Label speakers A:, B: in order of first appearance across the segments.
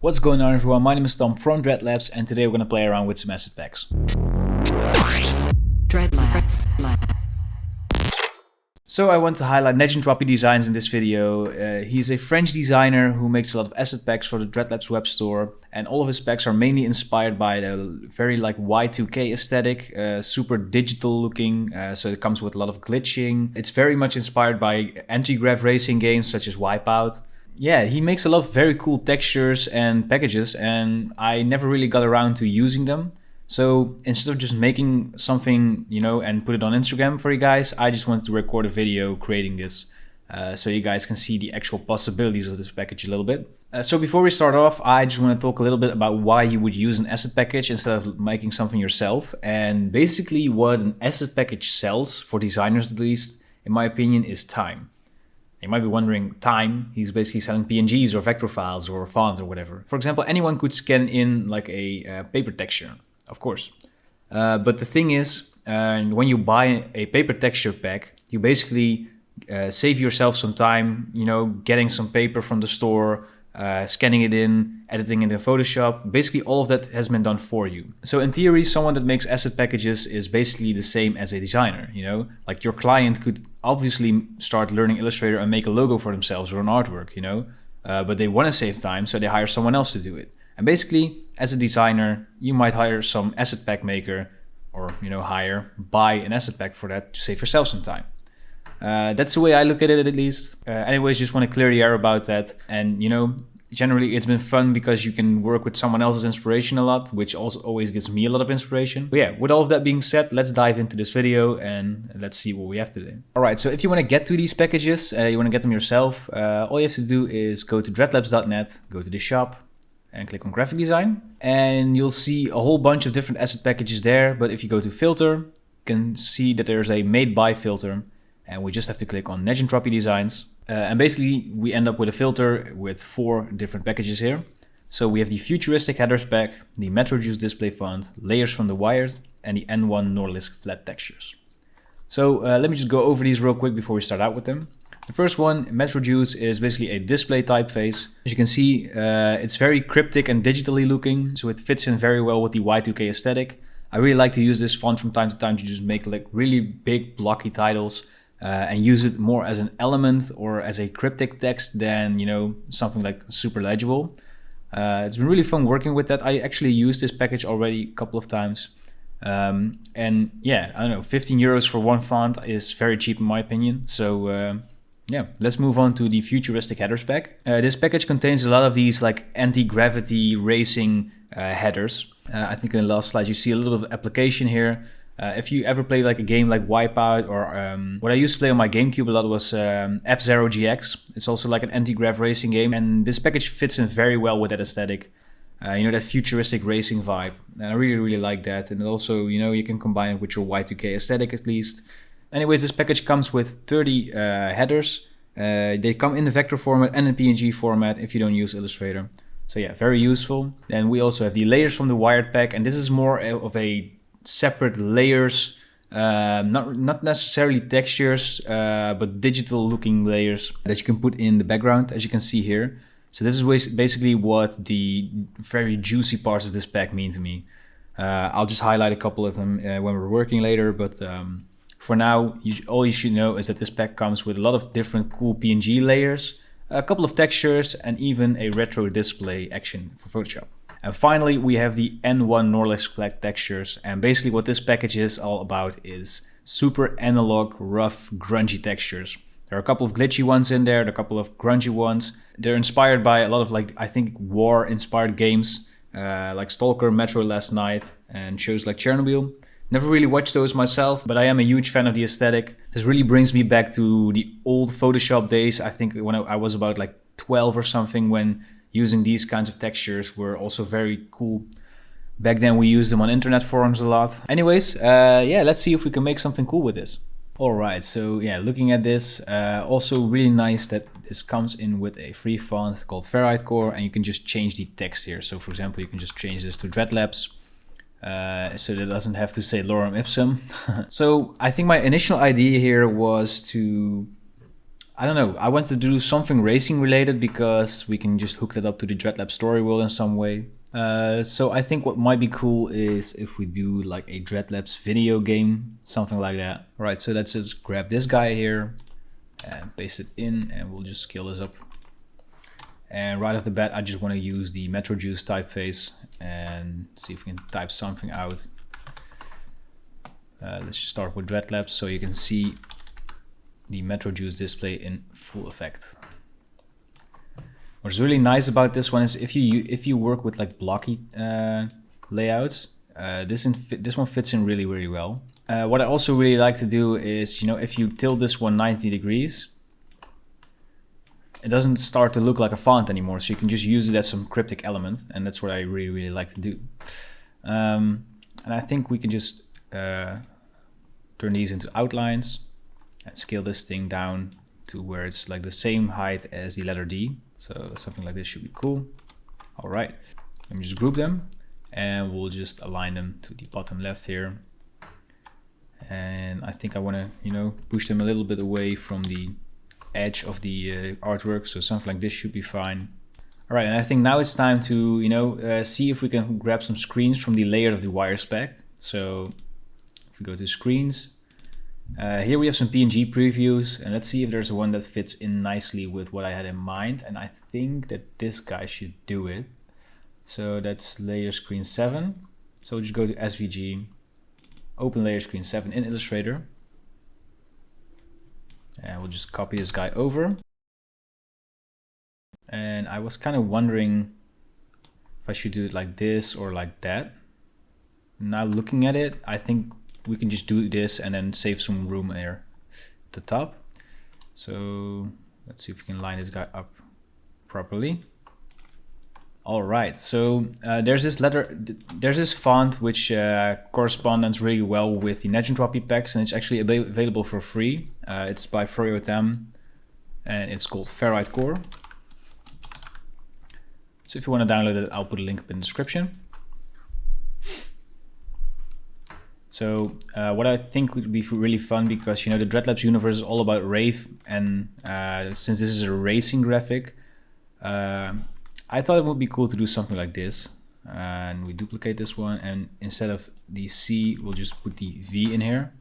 A: What's going on, everyone? My name is Tom from Dreadlabs, and today we're going to play around with some asset packs.
B: Dreadlabs.
A: So I want to highlight Negentropy Designs in this video. He's a French designer who makes a lot of asset packs for the Dreadlabs web store, and all of his packs are mainly inspired by the very like Y2K aesthetic, super digital looking, so it comes with a lot of glitching. It's very much inspired by anti-grav racing games such as Wipeout. Yeah, he makes a lot of very cool textures and packages, and I never really got around to using them. So instead of just making something, and put it on Instagram for you guys, I just wanted to record a video creating this so you guys can see the actual possibilities of this package a little bit. So before we start off, I just want to talk a little bit about why you would use an asset package instead of making something yourself. And basically what an asset package sells, for designers at least, in my opinion, is time. You might be wondering, time, he's basically selling PNGs or vector files or fonts or whatever. For example, anyone could scan in like a paper texture, of course. But the thing is, when you buy a paper texture pack, you basically save yourself some time, getting some paper from the store, scanning it in, editing it in Photoshop. Basically, all of that has been done for you. So in theory, someone that makes asset packages is basically the same as a designer, Like your client could obviously start learning Illustrator and make a logo for themselves or an artwork, but they want to save time, so they hire someone else to do it. And basically, as a designer, you might hire some asset pack maker or, buy an asset pack for that to save yourself some time. That's the way I look at it, at least. Anyways, just want to clear the air about that. And, generally it's been fun because you can work with someone else's inspiration a lot, which also always gives me a lot of inspiration. But yeah, with all of that being said, let's dive into this video and let's see what we have today. All right, so if you want to get to these packages, you want to get them yourself, all you have to do is go to dreadlabs.net, go to the shop, and click on graphic design, and you'll see a whole bunch of different asset packages there. But if you go to filter, you can see that there's a made by filter, and we just have to click on Negentropy Designs. And basically we end up with a filter with 4 different packages here. So we have the futuristic headers pack, the MetroJuice display font, layers from the wired, and the N1 Norlisk flat textures. So let me just go over these real quick before we start out with them. The first one, MetroJuice, is basically a display typeface. As you can see, it's very cryptic and digitally looking, so it fits in very well with the Y2K aesthetic. I really like to use this font from time to time to just make like really big blocky titles and use it more as an element or as a cryptic text than, something like super legible. It's been really fun working with that. I actually used this package already a couple of times. And yeah, I don't know, 15 euros for one font is very cheap in my opinion. So yeah, let's move on to the futuristic headers pack. This package contains a lot of these like anti-gravity racing headers. I think in the last slide you see a little bit of application here. If you ever played like a game like Wipeout or what I used to play on my GameCube a lot was F-Zero GX. It's also like an anti-grav racing game, and this package fits in very well with that aesthetic. That futuristic racing vibe, and I really, really like that. And also, you can combine it with your Y2K aesthetic at least. Anyways, this package comes with 30 headers. They come in the vector format and in PNG format if you don't use Illustrator. So yeah, very useful. Then we also have the layers from the wired pack, and this is more of a separate layers, not necessarily textures, but digital looking layers that you can put in the background, as you can see here. So this is basically what the very juicy parts of this pack mean to me. I'll just highlight a couple of them when we're working later, but for now, all you should know is that this pack comes with a lot of different cool PNG layers, a couple of textures, and even a retro display action for Photoshop. And finally, we have the N1 Norlisk flat textures. And basically what this package is all about is super analog, rough, grungy textures. There are a couple of glitchy ones in there, a couple of grungy ones. They're inspired by a lot of I think war-inspired games, like Stalker, Metro Last Night, and shows like Chernobyl. Never really watched those myself, but I am a huge fan of the aesthetic. This really brings me back to the old Photoshop days. I think when I was about 12 or something, when using these kinds of textures were also very cool. Back then we used them on internet forums a lot. Anyways, yeah, let's see if we can make something cool with this. All right, so yeah, looking at this, also really nice that this comes in with a free font called Ferrite Core, and you can just change the text here. So for example, you can just change this to Dreadlabs, so that it doesn't have to say lorem ipsum. So I think my initial idea here was to I don't know, I want to do something racing related because we can just hook that up to the Dreadlabs story world in some way. So I think what might be cool is if we do like a Dreadlabs video game, something like that. All right, so let's just grab this guy here and paste it in, and we'll just scale this up. And right off the bat, I just want to use the MetroJuice typeface and see if we can type something out. Let's just start with Dreadlabs so you can see the MetroJuice display in full effect. What's really nice about this one is if you work with like blocky layouts, this one fits in really, really well. What I also really like to do is, if you tilt this one 90 degrees, it doesn't start to look like a font anymore, so you can just use it as some cryptic element, and that's what I really, really like to do. And I think we can just turn these into outlines and scale this thing down to where it's like the same height as the letter D. So something like this should be cool. All right, let me just group them, and we'll just align them to the bottom left here. And I think I want to, push them a little bit away from the edge of the artwork, so something like this should be fine. All right, and I think now it's time to see if we can grab some screens from the layer of the wire spec. So if we go to screens, here we have some PNG previews, and let's see if there's one that fits in nicely with what I had in mind, and I think that this guy should do it. So that's layer screen 7. So just go to SVG, open layer screen 7 in Illustrator, and we'll just copy this guy over. And I was kind of wondering if I should do it like this or like that. Now looking at it, I think we can just do this and then save some room there at the top. So let's see if we can line this guy up properly. All right, so there's this font which corresponds really well with the Negentropy packs, and it's actually available for free. It's by Froyotam, and it's called Ferrite Core. So if you want to download it, I'll put a link up in the description. So what I think would be really fun, because the Dreadlabs universe is all about rave, and since this is a racing graphic, I thought it would be cool to do something like this. And we duplicate this one, and instead of the C, we'll just put the V in here.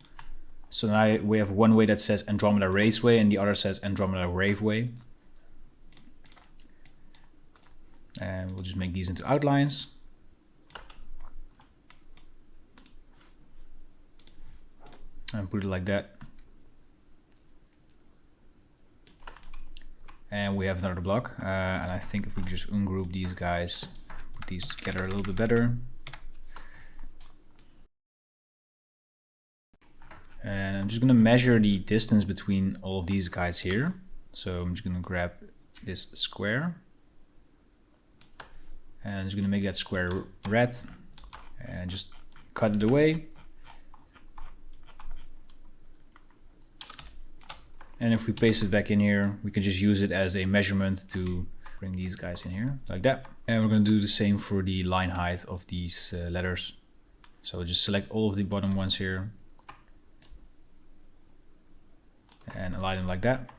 A: So now we have one way that says Andromeda Raceway and the other says Andromeda Raveway. And we'll just make these into outlines. And put it like that. And we have another block, and I think if we just ungroup these guys, put these together a little bit better. And I'm just going to measure the distance between all of these guys here. So I'm just going to grab this square, and I'm just going to make that square red and just cut it away. And if we paste it back in here, we can just use it as a measurement to bring these guys in here, like that. And we're going to do the same for the line height of these letters. So just select all of the bottom ones here and align them like that.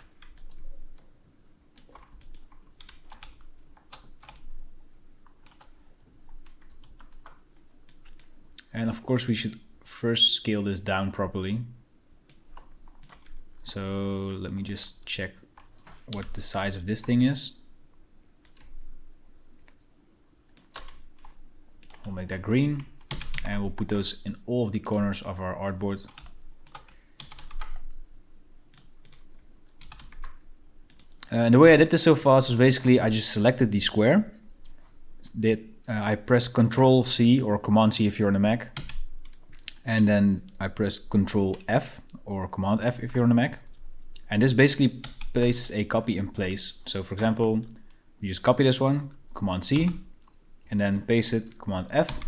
A: And of course we should first scale this down properly. So let me just check what the size of this thing is. We'll make that green, and we'll put those in all of the corners of our artboard. And the way I did this so fast is basically I just selected the square. I pressed Control C or Command C if you're on a Mac. And then I press Control F or Command F if you're on a Mac. And this basically places a copy in place. So for example, you just copy this one, Command C, and then paste it, Command F,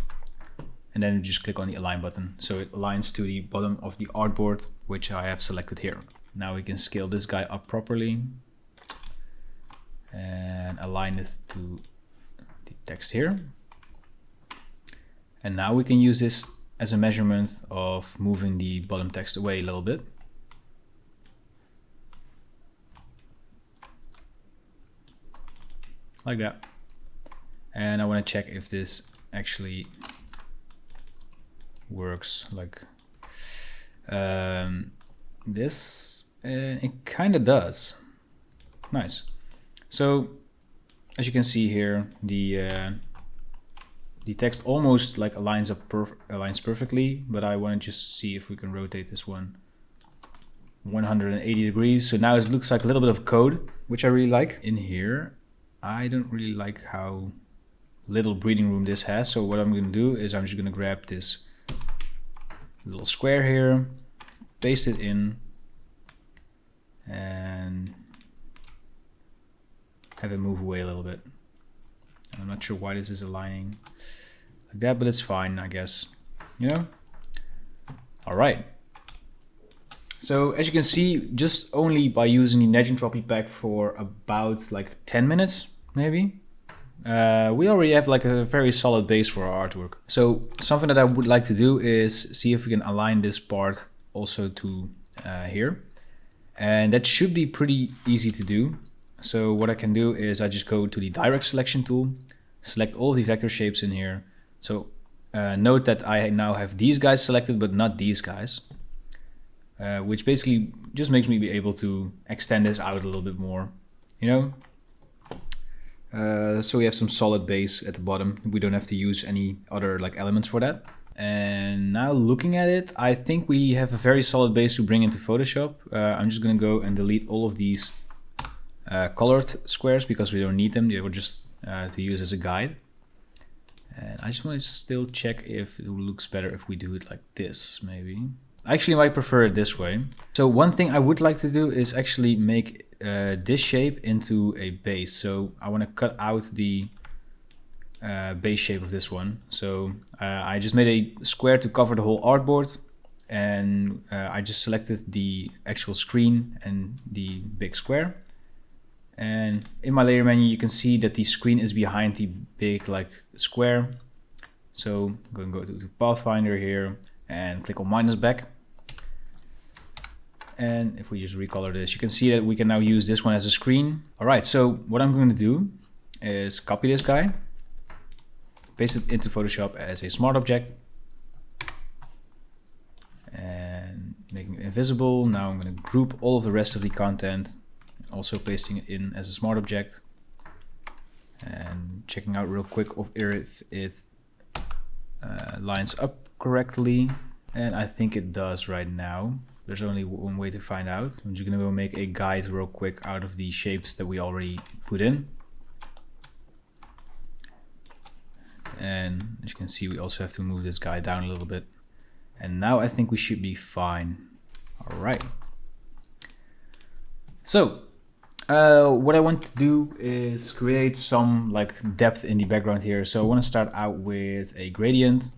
A: and then you just click on the Align button. So it aligns to the bottom of the artboard, which I have selected here. Now we can scale this guy up properly and align it to the text here. And now we can use this as a measurement of moving the bottom text away a little bit. like that. And I want to check if this actually works like this. It kind of does. Nice. So as you can see here, the text almost like aligns perfectly, but I want to just see if we can rotate this one 180 degrees. So now it looks like a little bit of code, which I really like. In here, I don't really like how little breathing room this has. So what I'm going to do is I'm just going to grab this little square here, paste it in, and have it move away a little bit. I'm not sure why this is aligning like that, but it's fine, I guess. You know? All right. So as you can see, just only by using the Negentropy pack for about like 10 minutes, maybe, we already have like a very solid base for our artwork. So something that I would like to do is see if we can align this part also to here. And that should be pretty easy to do. So what I can do is I just go to the direct selection tool, select all the vector shapes in here. So note that I now have these guys selected, but not these guys, which basically just makes me be able to extend this out a little bit more, you know? So we have some solid base at the bottom. We don't have to use any other like elements for that. And now looking at it, I think we have a very solid base to bring into Photoshop. I'm just gonna go and delete all of these colored squares because we don't need them. They were just to use as a guide. And I just want to still check if it looks better if we do it like this, maybe. I actually might prefer it this way. So one thing I would like to do is actually make this shape into a base. So I want to cut out the base shape of this one. So I just made a square to cover the whole artboard, and I just selected the actual screen and the big square. And in my layer menu, you can see that the screen is behind the big like square. So I'm going to go to Pathfinder here and click on minus back. And if we just recolor this, you can see that we can now use this one as a screen. All right, so what I'm going to do is copy this guy, paste it into Photoshop as a smart object, and making it invisible. Now I'm going to group all of the rest of the content, also pasting it in as a smart object, and checking out real quick if it lines up correctly. And I think it does right now. There's only one way to find out. I'm just going to go make a guide real quick out of the shapes that we already put in. And as you can see, we also have to move this guy down a little bit. And now I think we should be fine. All right. So what I want to do is create some like depth in the background here. So I want to start out with a gradient.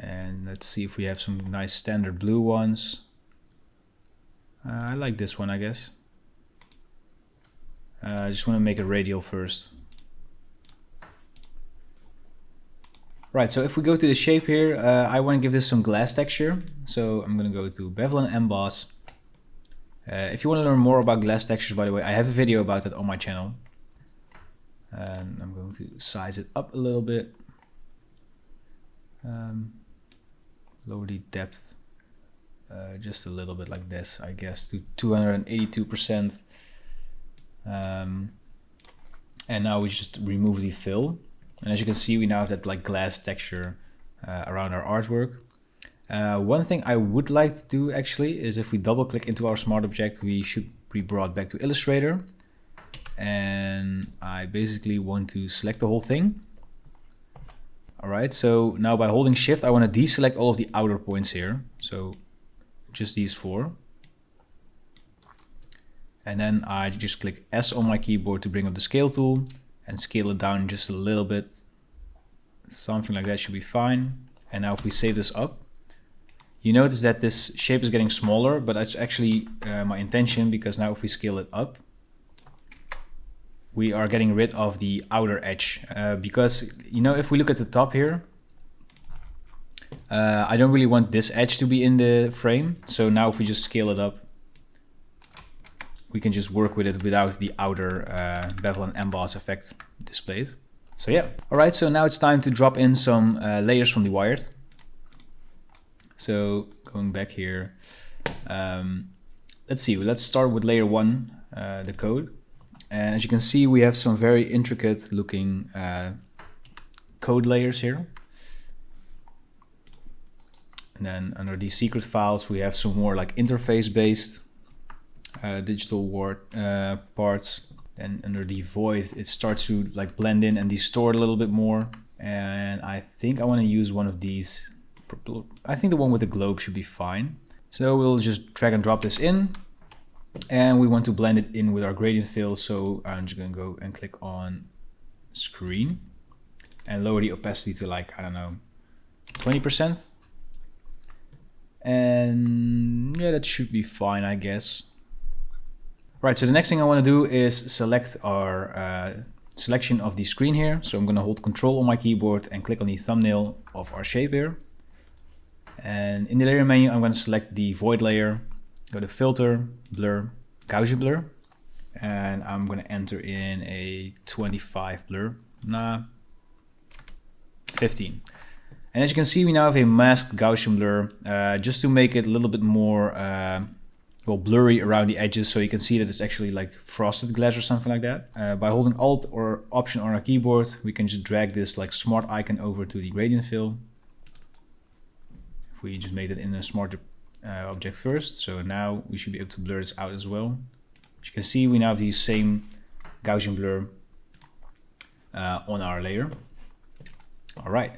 A: And let's see if we have some nice standard blue ones. I like this one, I guess. I just want to make it radial first. Right, so if we go to the shape here, I want to give this some glass texture. So I'm going to go to Bevel and Emboss. If you want to learn more about glass textures, by the way, I have a video about that on my channel. And I'm going to size it up a little bit. Lower the depth just a little bit like this, I guess, to 282%. And now we just remove the fill. And as you can see, we now have that like glass texture around our artwork. One thing I would like to do actually is if we double click into our smart object, we should be brought back to Illustrator. And I basically want to select the whole thing. All right, so now by holding shift, I want to deselect all of the outer points here. So just these four. And then I just click S on my keyboard to bring up the scale tool and scale it down just a little bit. Something like that should be fine. And now if we save this up, you notice that this shape is getting smaller, but that's actually my intention, because now if we scale it up, we are getting rid of the outer edge. Because, you know, if we look at the top here, I don't really want this edge to be in the frame. So now if we just scale it up, we can just work with it without the outer bevel and emboss effect displayed. So yeah, all right, so now it's time to drop in some layers from the wired. So going back here, let's see, let's start with layer 1, the code. And as you can see, we have some very intricate looking code layers here. And then under these secret files, we have some more like interface based digital parts. And under the void, it starts to like blend in and distort a little bit more. And I think I want to use one of these. I think the one with the globe should be fine. So we'll just drag and drop this in. And we want to blend it in with our gradient fill. So I'm just going to go and click on screen and lower the opacity to like, I don't know, 20%. And yeah, that should be fine, I guess. Right, so the next thing I want to do is select our selection of the screen here. So I'm going to hold Control on my keyboard and click on the thumbnail of our shape here. And in the layer menu, I'm going to select the void layer, go to Filter, Blur, Gaussian Blur. And I'm going to enter in a 25 blur, 15. And as you can see, we now have a masked Gaussian blur, just to make it a little bit more blurry around the edges, so you can see that it's actually like frosted glass or something like that. By holding Alt or Option on our keyboard, we can just drag this like smart icon over to the gradient fill. If we just made it in a smart object first, so now we should be able to blur this out as well. As you can see, we now have the same Gaussian blur on our layer. All right.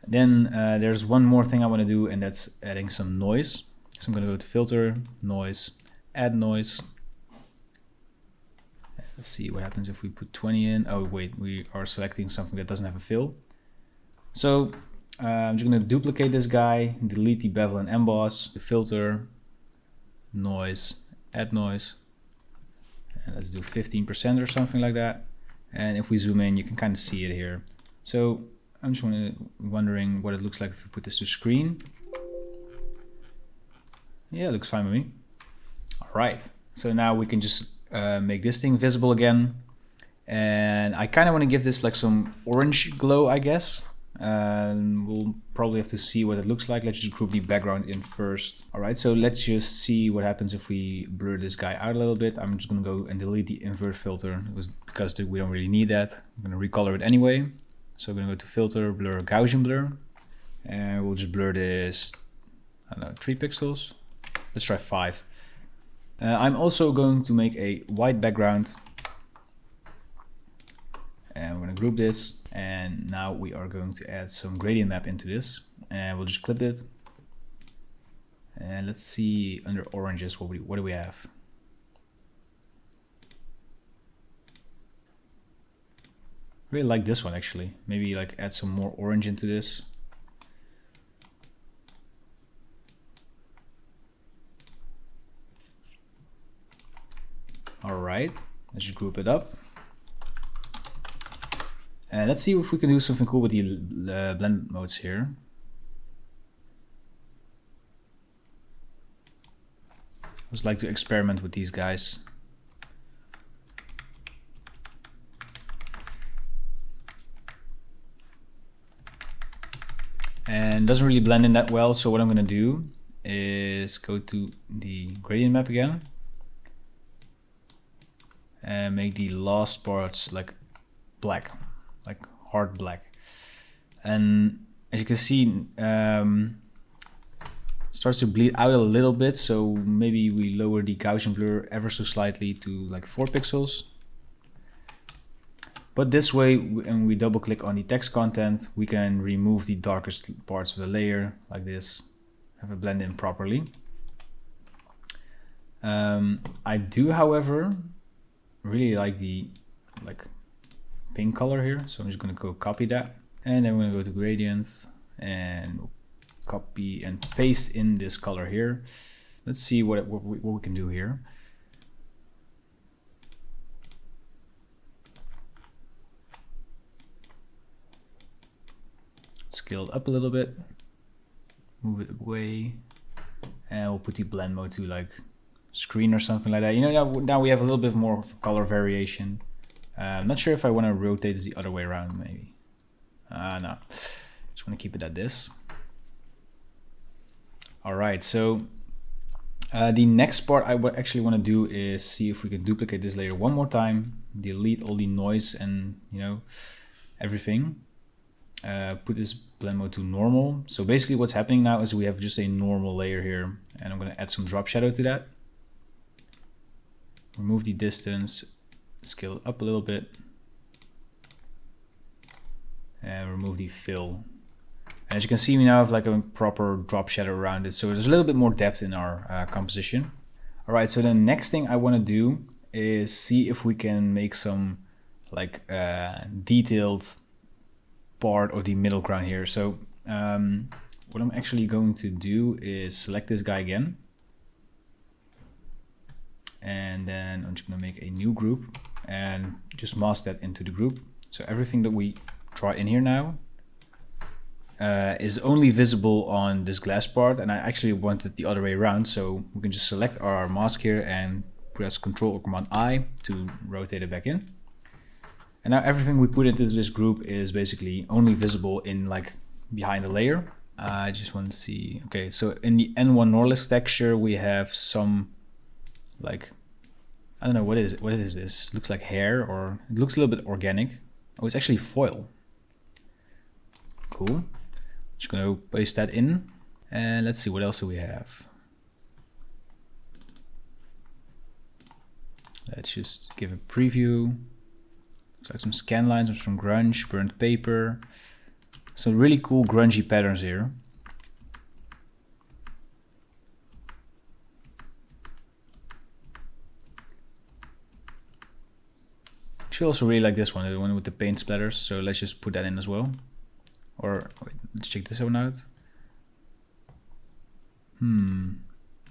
A: Then there's one more thing I want to do, and that's adding some noise. So I'm going to go to Filter, Noise, Add Noise. Let's see what happens if we put 20 in. Oh wait, we are selecting something that doesn't have a fill. So I'm just going to duplicate this guy, delete the bevel and emboss, the Filter, Noise, Add Noise. And let's do 15% or something like that. And if we zoom in, you can kind of see it here. So I'm just wondering what it looks like if we put this to screen. Yeah, it looks fine with me. All right, so now we can just make this thing visible again. And I kind of want to give this like some orange glow, I guess. And we'll probably have to see what it looks like. Let's just group the background in first. All right, so let's just see what happens if we blur this guy out a little bit. I'm just gonna go and delete the invert filter because we don't really need that. I'm gonna recolor it anyway. So we're gonna go to Filter, Blur, Gaussian Blur, and we'll just blur this, I don't know, 3 pixels. Let's try 5. I'm also going to make a white background, and we're gonna group this, and now we are going to add some gradient map into this, and we'll just clip it. And let's see under oranges, what do we have? Really like this one actually. Maybe like add some more orange into this. All right, let's just group it up. And let's see if we can do something cool with the blend modes here. I just like to experiment with these guys. And doesn't really blend in that well, so what I'm going to do is go to the gradient map again and make the last parts like black, like hard black. And as you can see, it starts to bleed out a little bit, so maybe we lower the Gaussian blur ever so slightly to like 4 pixels. But this way, when we double click on the text content, we can remove the darkest parts of the layer like this, have it blend in properly. I do, however, really like the pink color here, so I'm just going to go copy that, and then we're going to go to gradients and copy and paste in this color here. Let's see what we can do here. Scale it up a little bit, move it away, and we'll put the blend mode to like screen or something like that. You know, now we have a little bit more color variation. I'm not sure if I want to rotate this the other way around, maybe. No, just want to keep it at this. All right, so the next part I actually want to do is see if we can duplicate this layer one more time, delete all the noise and, you know, everything. Put this blend mode to normal. So basically what's happening now is we have just a normal layer here, and I'm going to add some drop shadow to that. Remove the distance, scale it up a little bit, and remove the fill. And as you can see, we now have like a proper drop shadow around it, so there's a little bit more depth in our composition. All right, so the next thing I want to do is see if we can make some like detailed part of the middle ground here. So what I'm actually going to do is select this guy again, and then I'm just going to make a new group and just mask that into the group. So everything that we draw in here now is only visible on this glass part, and I actually want it the other way around, so we can just select our mask here and press Ctrl or Command I to rotate it back in. And now everything we put into this group is basically only visible in like behind the layer. I just want to see, okay, so in the N1 Norlisk texture we have some like, I don't know, what is this? Looks like hair, or it looks a little bit organic. Oh, it's actually foil. Cool. Just gonna paste that in, and let's see what else do we have. Let's just give a preview. Looks like some scan lines, some grunge, burnt paper. Some really cool grungy patterns here. Actually also really like this one, the one with the paint splatters, so let's just put that in as well. Or wait, let's check this one out.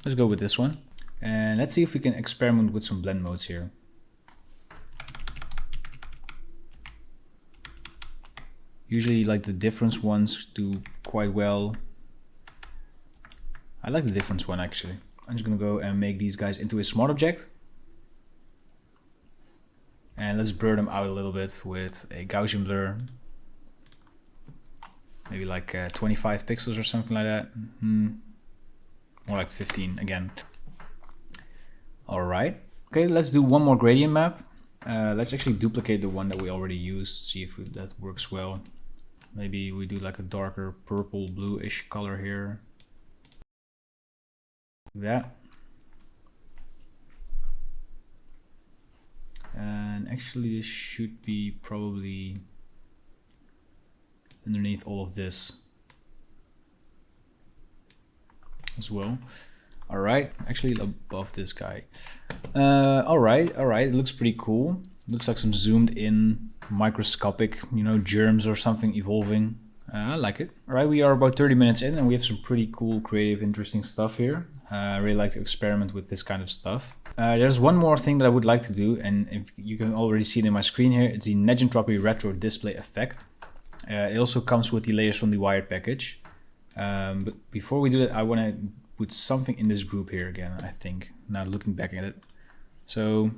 A: Let's go with this one. And let's see if we can experiment with some blend modes here. Usually like the difference ones do quite well. I like the difference one actually. I'm just gonna go and make these guys into a smart object. And let's blur them out a little bit with a Gaussian blur. Maybe like 25 pixels or something like that. More like 15 again. All right. Okay, let's do one more gradient map. Let's actually duplicate the one that we already used, see if that works well. Maybe we do like a darker purple bluish color here. That. And actually this should be probably underneath all of this as well. All right, actually above this guy. All right, it looks pretty cool. Looks like some zoomed in microscopic, you know, germs or something evolving. I like it. All right, we are about 30 minutes in and we have some pretty cool, creative, interesting stuff here. I really like to experiment with this kind of stuff. There's one more thing that I would like to do, and if you can already see it in my screen here, it's the Negentropy retro display effect. It also comes with the layers from the Wired package. But before we do that, I want to put something in this group here again, I think, now looking back at it. So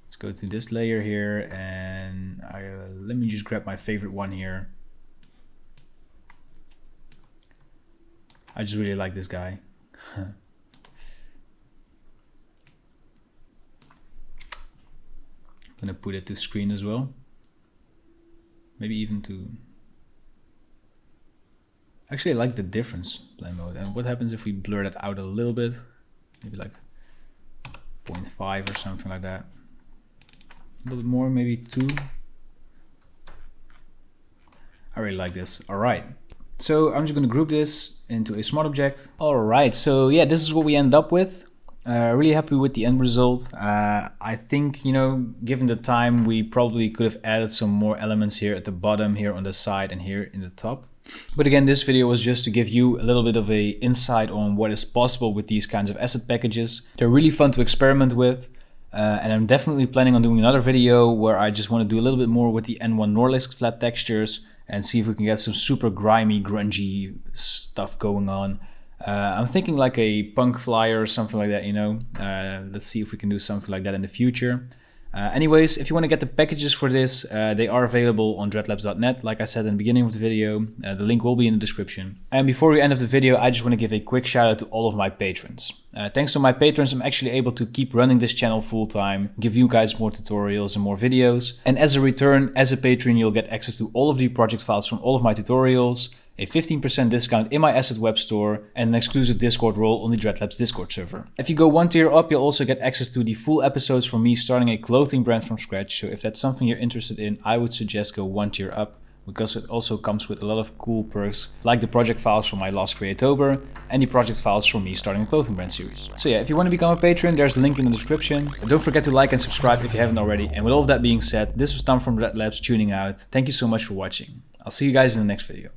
A: let's go to this layer here, and let me just grab my favorite one here. I just really like this guy. I'm gonna put it to screen as well. Maybe even to... Actually, I like the difference blend mode. And what happens if we blur that out a little bit? Maybe like 0.5 or something like that. A little bit more, maybe 2. I really like this. All right. So I'm just going to group this into a smart object. All right. So yeah, this is what we end up with. Really happy with the end result. I think, you know, given the time, we probably could have added some more elements here at the bottom, here on the side, and here in the top. But again, this video was just to give you a little bit of a insight on what is possible with these kinds of asset packages. They're really fun to experiment with. And I'm definitely planning on doing another video where I just want to do a little bit more with the N1 Norlisk flat textures and see if we can get some super grimy, grungy stuff going on. I'm thinking like a punk flyer or something like that, you know. Let's see if we can do something like that in the future. Anyways, if you want to get the packages for this, they are available on dreadlabs.net, like I said in the beginning of the video. The link will be in the description. And before we end of the video, I just want to give a quick shout out to all of my patrons. Thanks to my patrons, I'm actually able to keep running this channel full time, give you guys more tutorials and more videos. And as a return, as a patron, you'll get access to all of the project files from all of my tutorials, a 15% discount in my asset web store, and an exclusive Discord role on the Dreadlabs Discord server. If you go one tier up, you'll also get access to the full episodes from me starting a clothing brand from scratch. So if that's something you're interested in, I would suggest go one tier up, because it also comes with a lot of cool perks, like the project files from my last Creatober and the project files from me starting a clothing brand series. So yeah, if you want to become a patron, there's a link in the description. Don't forget to like and subscribe if you haven't already. And with all of that being said, this was Tom from Dreadlabs tuning out. Thank you so much for watching. I'll see you guys in the next video.